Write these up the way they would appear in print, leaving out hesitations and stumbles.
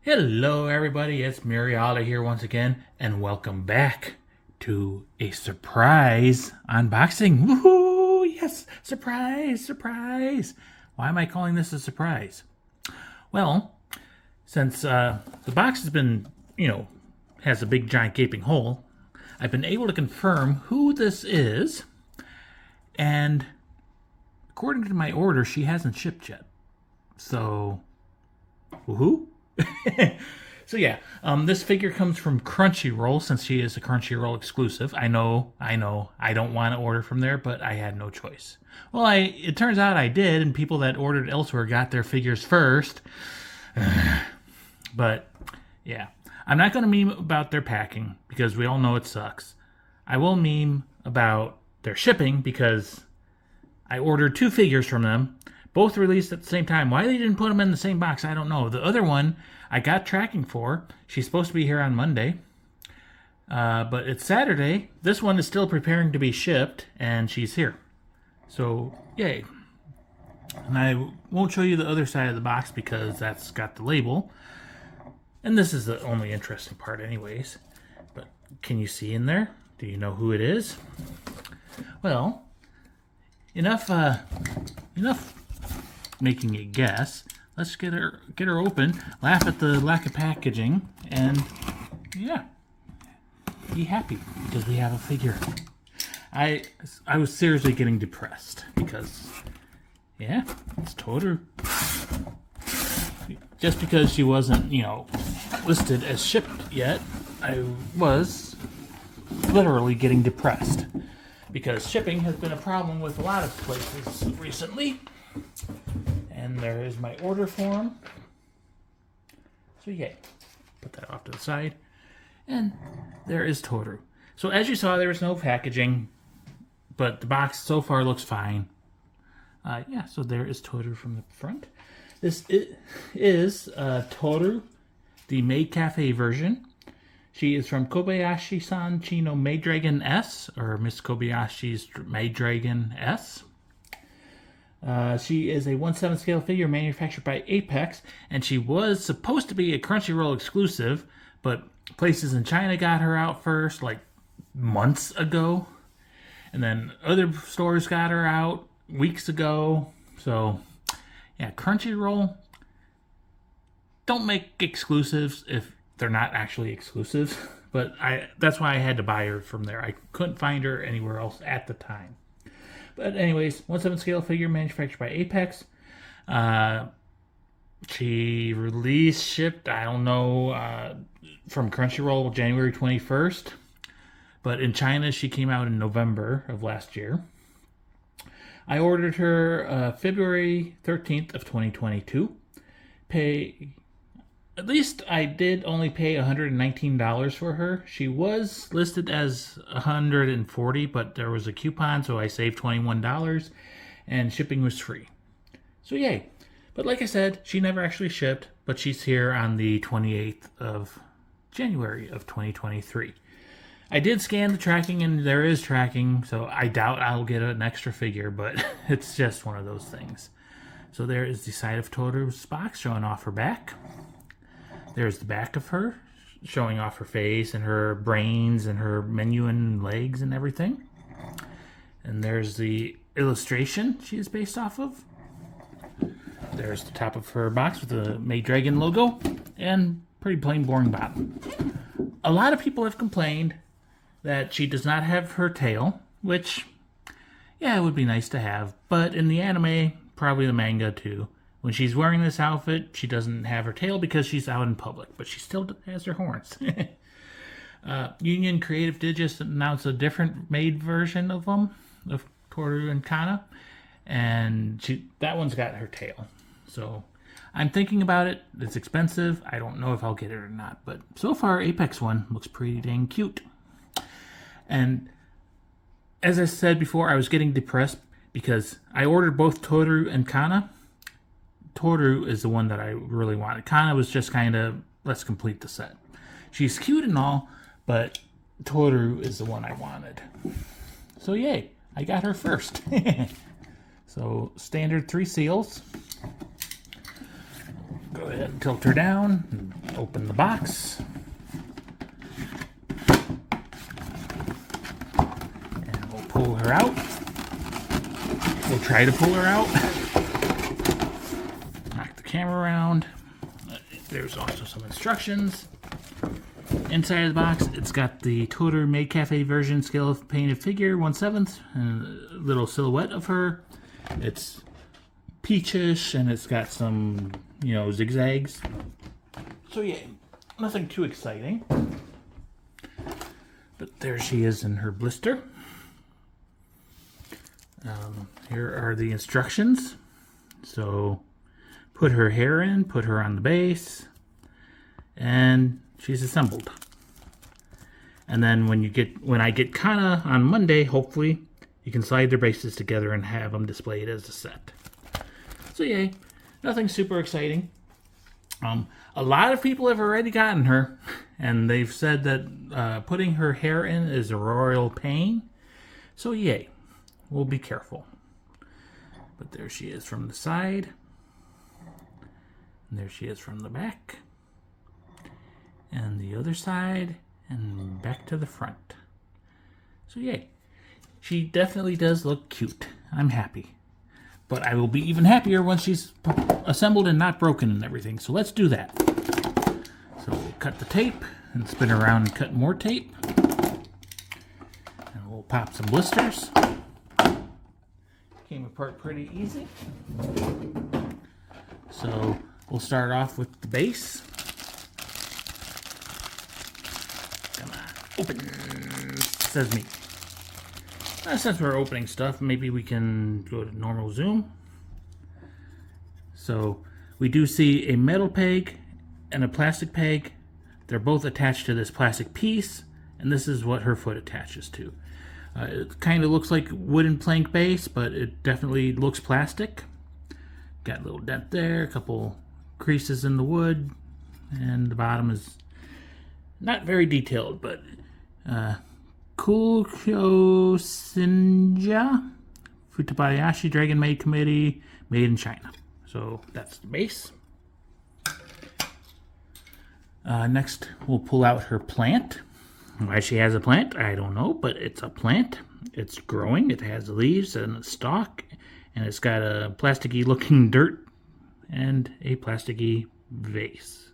Hello, everybody. It's Muriata here once again, and welcome back to a surprise unboxing. Woohoo! Yes, surprise, surprise. Why am I calling this a surprise? Well, since the box has been, has a big giant gaping hole, I've been able to confirm who this is, and according to my order, she hasn't shipped yet. So, woohoo! So yeah, this figure comes from Crunchyroll since she is a Crunchyroll exclusive. I know, I don't want to order from there, but I had no choice. Well, it turns out I did, and people that ordered elsewhere got their figures first. But yeah, I'm not going to meme about their packing because we all know it sucks. I will meme about their shipping because I ordered two figures from them, both released at the same time. Why they didn't put them in the same box, I don't know. The other one I got tracking for. She's supposed to be here on Monday, but it's Saturday. This one is still preparing to be shipped, and she's here. So, yay. And I won't show you the other side of the box because that's got the label. And this is the only interesting part anyways. But can you see in there? Do you know who it is? Well, enough making a guess. Let's get her open, laugh at the lack of packaging, and yeah, be happy because we have a figure. I was seriously getting depressed because, yeah, it's Tohru. Just because she wasn't, listed as shipped yet, I was literally getting depressed because shipping has been a problem with a lot of places recently. And there is my order form. So yay. Put that off to the side. And there is Tohru. So as you saw, there was no packaging, but the box so far looks fine. Yeah, so there is Tohru from the front. This is Tohru, the Maid Cafe version. She is from Kobayashi-san Chi no Maid Dragon S, or Miss Kobayashi's Maid Dragon S. She is a 1/7 scale figure manufactured by Apex, and she was supposed to be a Crunchyroll exclusive, but places in China got her out first, like months ago, and then other stores got her out weeks ago. So, yeah, Crunchyroll don't make exclusives if they're not actually exclusives, but that's why I had to buy her from there. I couldn't find her anywhere else at the time. But anyways, 1/7 scale figure manufactured by Apex. She shipped, I don't know, from Crunchyroll January 21st. But in China, she came out in November of last year. I ordered her February 13th of 2022. At least I did only pay $119 for her. She was listed as $140, but there was a coupon, so I saved $21, and shipping was free. So yay. But like I said, she never actually shipped, but she's here on the 28th of January of 2023. I did scan the tracking, and there is tracking, so I doubt I'll get an extra figure, but it's just one of those things. So there is the side of Tohru's box showing off her back. There's the back of her, showing off her face and her brains and her menu and legs and everything. And there's the illustration she is based off of. There's the top of her box with the Maid Dragon logo and pretty plain boring bottom. A lot of people have complained that she does not have her tail, which, yeah, it would be nice to have. But in the anime, probably the manga too, when she's wearing this outfit, she doesn't have her tail because she's out in public, but she still has her horns. Union Creative did just announce a different Maid version of them, of Tohru and Kanna, and that one's got her tail. So I'm thinking about it. It's expensive. I don't know if I'll get it or not, but so far, Apex one looks pretty dang cute. And as I said before, I was getting depressed because I ordered both Tohru and Kanna. Tohru is the one that I really wanted. Kanna was just kind of, let's complete the set. She's cute and all, but Tohru is the one I wanted. So yay, I got her first. So standard 3 seals. Go ahead and tilt her down and open the box. And we'll pull her out. We'll try to pull her out. Knock the camera around. There's also some instructions. Inside of the box, it's got the Tohru Maid Cafe version scale of painted figure, 1/7, and a little silhouette of her. It's peachish, and it's got some, zigzags. So yeah, nothing too exciting. But there she is in her blister. Here are the instructions. So, put her hair in, put her on the base, and she's assembled. And then when I get Kanna on Monday, hopefully, you can slide their bases together and have them displayed as a set. So yay, nothing super exciting. A lot of people have already gotten her, and they've said that putting her hair in is a royal pain. So yay, we'll be careful. But there she is from the side. And there she is from the back. And the other side, and back to the front. So yay. She definitely does look cute. I'm happy. But I will be even happier once she's assembled and not broken and everything. So let's do that. So we'll cut the tape and spin around and cut more tape. And we'll pop some blisters. Came apart pretty easy. So we'll start off with the base. Come on, open. Says me. Since we're opening stuff, maybe we can go to normal zoom. So we do see a metal peg and a plastic peg. They're both attached to this plastic piece, and this is what her foot attaches to. It kind of looks like wooden plank base, but it definitely looks plastic. Got a little dent there, a couple creases in the wood, and the bottom is not very detailed, but Kobayashi-san Chi Dragon Maid Committee, made in China. So that's the base. Next, we'll pull out her plant. Why she has a plant, I don't know, but it's a plant. It's growing. It has leaves and a stalk, and it's got a plasticky looking dirt and a plasticky vase.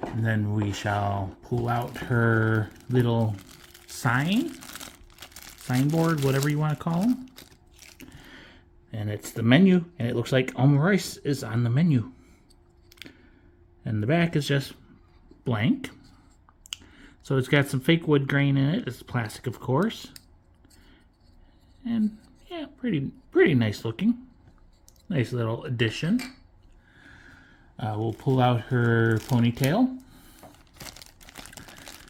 And then we shall pull out her little signboard, whatever you want to call them. And it's the menu, and it looks like omurice is on the menu. And the back is just blank. So it's got some fake wood grain in it. It's plastic, of course. And yeah, pretty nice looking. Nice little addition. We'll pull out her ponytail.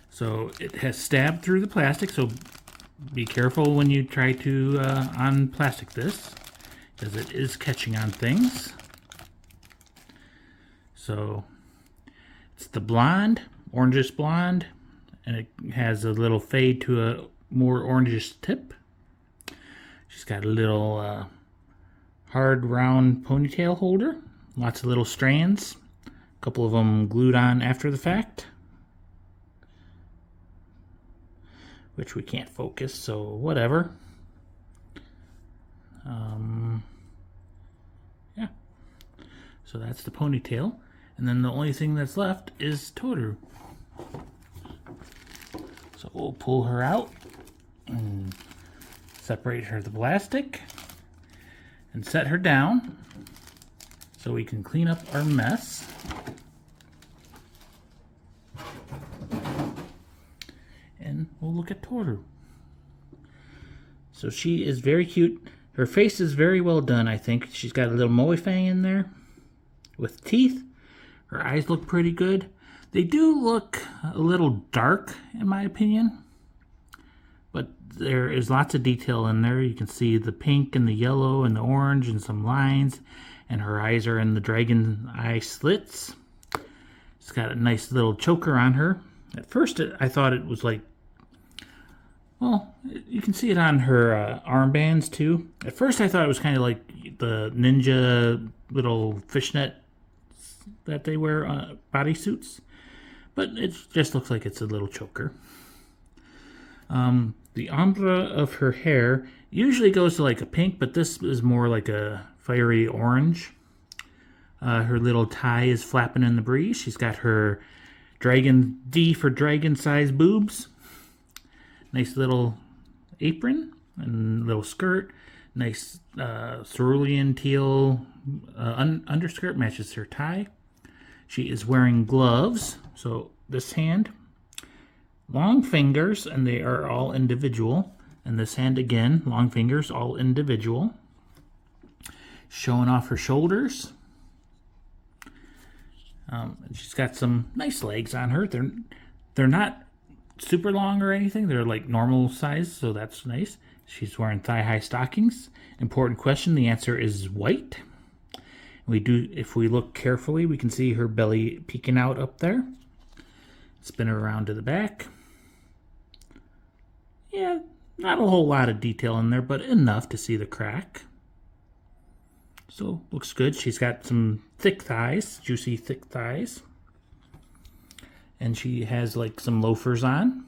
So it has stabbed through the plastic, so be careful when you try to unplastic this, because it is catching on things. So it's the blonde, orangish blonde, and it has a little fade to a more orangish tip. She's got a little hard round ponytail holder. Lots of little strands. A couple of them glued on after the fact. Which we can't focus, so whatever. Yeah. So that's the ponytail. And then the only thing that's left is Tohru. So we'll pull her out and separate her the plastic and set her down so we can clean up our mess. And we'll look at Tohru. So she is very cute. Her face is very well done, I think. She's got a little moe fang in there with teeth. Her eyes look pretty good. They do look a little dark, in my opinion. But there is lots of detail in there. You can see the pink and the yellow and the orange and some lines. And her eyes are in the dragon eye slits. She's got a nice little choker on her. At first, I thought it was like, well, you can see it on her armbands too. At first, I thought it was kind of like the ninja little fishnet that they wear bodysuits, but it just looks like it's a little choker. The ombre of her hair usually goes to like a pink, but this is more like a fiery orange. Her little tie is flapping in the breeze. She's got her dragon D for dragon size boobs. Nice little apron and little skirt. Nice cerulean teal underskirt matches her tie. She is wearing gloves. So this hand, long fingers, and they are all individual. And this hand again, long fingers, all individual. Showing off her shoulders. She's got some nice legs on her. They're not super long or anything. They're like normal size, so that's nice. She's wearing thigh-high stockings. Important question. The answer is white. If we look carefully, we can see her belly peeking out up there. Spin her around to the back. Yeah, not a whole lot of detail in there, but enough to see the crack. So, looks good. She's got some thick thighs, juicy thick thighs. And she has like some loafers on.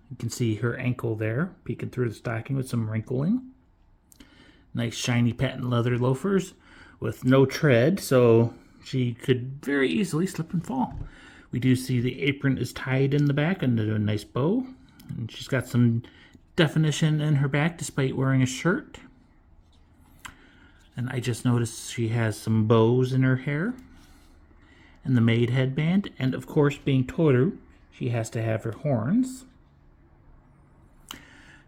You can see her ankle there, peeking through the stocking with some wrinkling. Nice shiny patent leather loafers with no tread, so she could very easily slip and fall. We do see the apron is tied in the back under a nice bow. And she's got some definition in her back despite wearing a shirt. And I just noticed she has some bows in her hair. And the maid headband. And of course, being Tohru, she has to have her horns.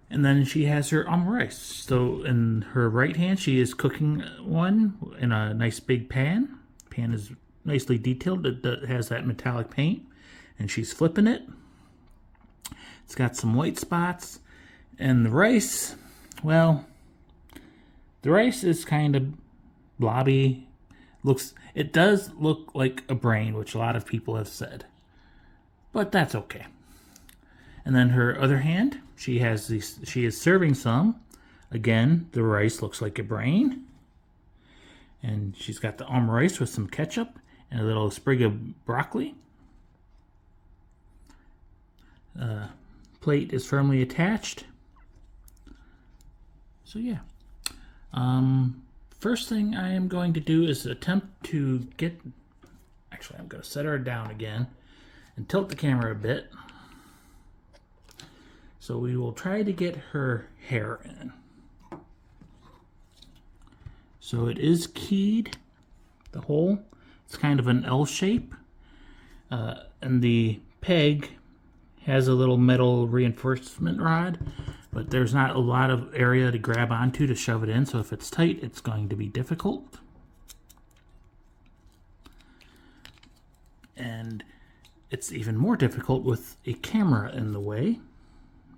And then she has her rice. So in her right hand, she is cooking one in a nice big pan. Pan is nicely detailed. It has that metallic paint. And she's flipping it. It's got some white spots. And the rice, well, the rice is kind of blobby. It does look like a brain, which a lot of people have said. But that's okay. And then her other hand, she is serving some. Again, the rice looks like a brain. And she's got the rice with some ketchup and a little sprig of broccoli. Plate is firmly attached. So yeah. First thing I am going to do is attempt to get... Actually, I'm going to set her down again and tilt the camera a bit. So we will try to get her hair in. So it is keyed, the hole. It's kind of an L shape. And the peg has a little metal reinforcement rod, but there's not a lot of area to grab onto to shove it in, so if it's tight, it's going to be difficult. And it's even more difficult with a camera in the way.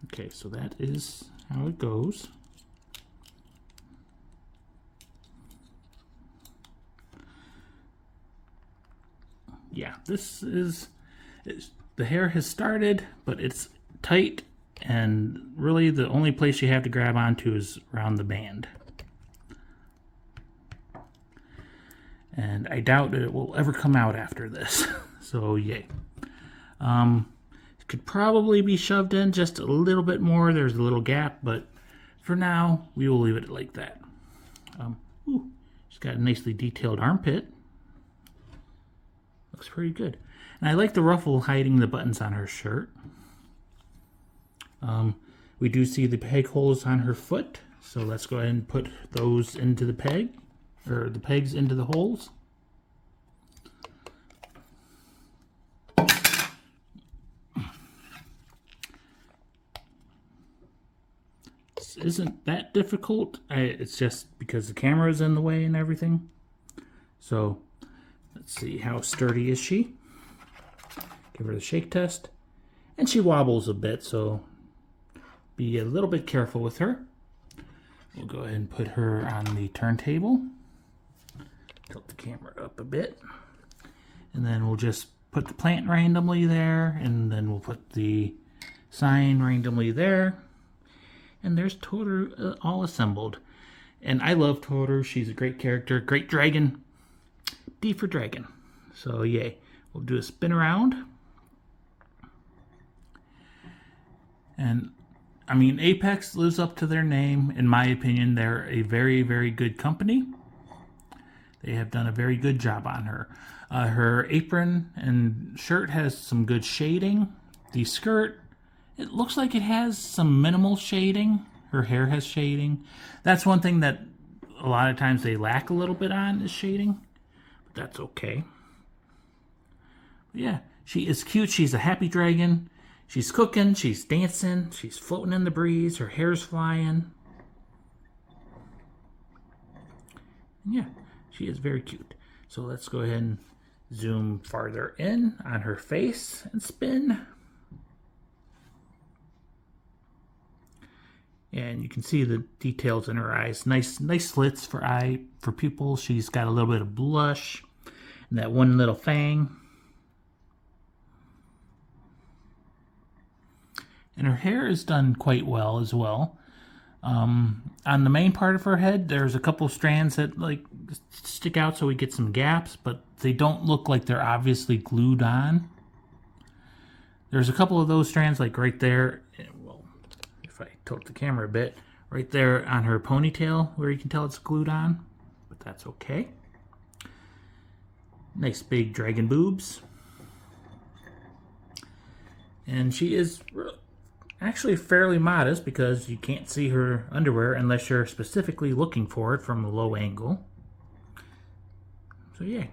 Okay, so that is how it goes. Yeah, the hair has started, but it's tight, and really the only place you have to grab onto is around the band. And I doubt it will ever come out after this. So yay. It could probably be shoved in just a little bit more. There's a little gap, but for now we will leave it like that. She's got a nicely detailed armpit. Looks pretty good. And I like the ruffle hiding the buttons on her shirt. We do see the peg holes on her foot, so let's go ahead and put those into the peg, or the pegs into the holes. This isn't that difficult. It's just because the camera is in the way and everything. So let's see, how sturdy is she? Give her the shake test. And she wobbles a bit, so be a little bit careful with her. We'll go ahead and put her on the turntable. Tilt the camera up a bit. And then we'll just put the plant randomly there, and then we'll put the sign randomly there. And there's Tohru all assembled. And I love Tohru. She's a great character. Great dragon. D for dragon. So yay. We'll do a spin around. And I mean, Apex lives up to their name. In my opinion, they're a very, very good company. They have done a very good job on her. Her apron and shirt has some good shading. The skirt, it looks like it has some minimal shading. Her hair has shading. That's one thing that a lot of times they lack a little bit on is shading. But that's okay. But yeah, she is cute. She's a happy dragon. She's cooking. She's dancing. She's floating in the breeze. Her hair's flying. And yeah, she is very cute. So let's go ahead and zoom farther in on her face and spin. And you can see the details in her eyes. Nice slits for pupils. She's got a little bit of blush and that one little fang. And her hair is done quite well as well. On the main part of her head, there's a couple strands that like stick out so we get some gaps, but they don't look like they're obviously glued on. There's a couple of those strands like right there. Well, if I tilt the camera a bit, right there on her ponytail where you can tell it's glued on, but that's okay. Nice big dragon boobs. And she is actually fairly modest because you can't see her underwear unless you're specifically looking for it from a low angle. So yeah.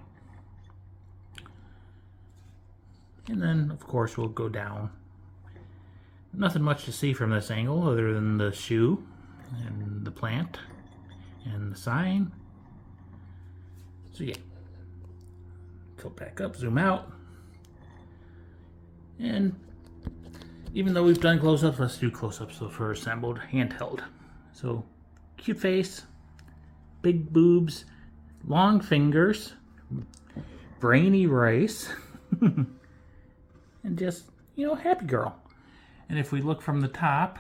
And then of course we'll go down. Nothing much to see from this angle other than the shoe and the plant and the sign. So yeah. Tilt back up, zoom out. And even though we've done close-ups, let's do close-ups of her assembled handheld. So, cute face, big boobs, long fingers, brainy rice, and just, happy girl. And if we look from the top,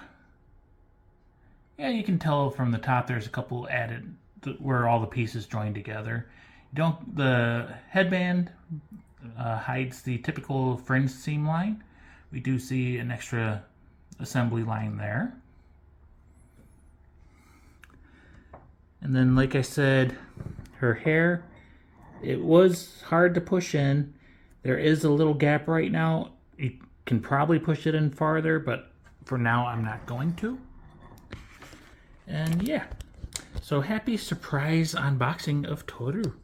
yeah, you can tell from the top there's a couple added where all the pieces join together. The headband hides the typical fringe seam line. We do see an extra assembly line there. And then, like I said, her hair, it was hard to push in. There is a little gap right now. You can probably push it in farther, but for now I'm not going to. And yeah, so happy surprise unboxing of Tohru.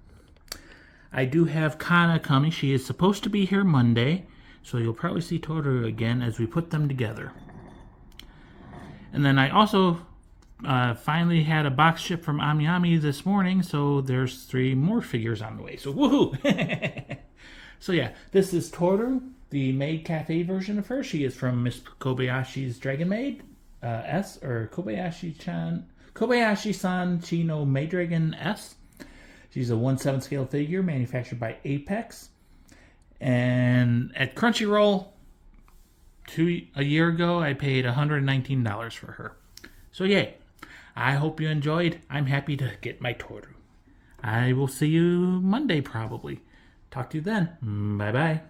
I do have Kanna coming. She is supposed to be here Monday. So you'll probably see Tohru again as we put them together. And then I also finally had a box ship from AmiAmi this morning, so there's 3 more figures on the way. So woohoo! So yeah, this is Tohru, the Maid Cafe version of her. She is from Miss Kobayashi's Dragon Maid S, or Kobayashi-san Chi no Maid Dragon S. She's a 1/7 scale figure manufactured by Apex. And at Crunchyroll, a year ago, I paid $119 for her. So yay. I hope you enjoyed. I'm happy to get my Tohru. I will see you Monday probably. Talk to you then. Bye-bye.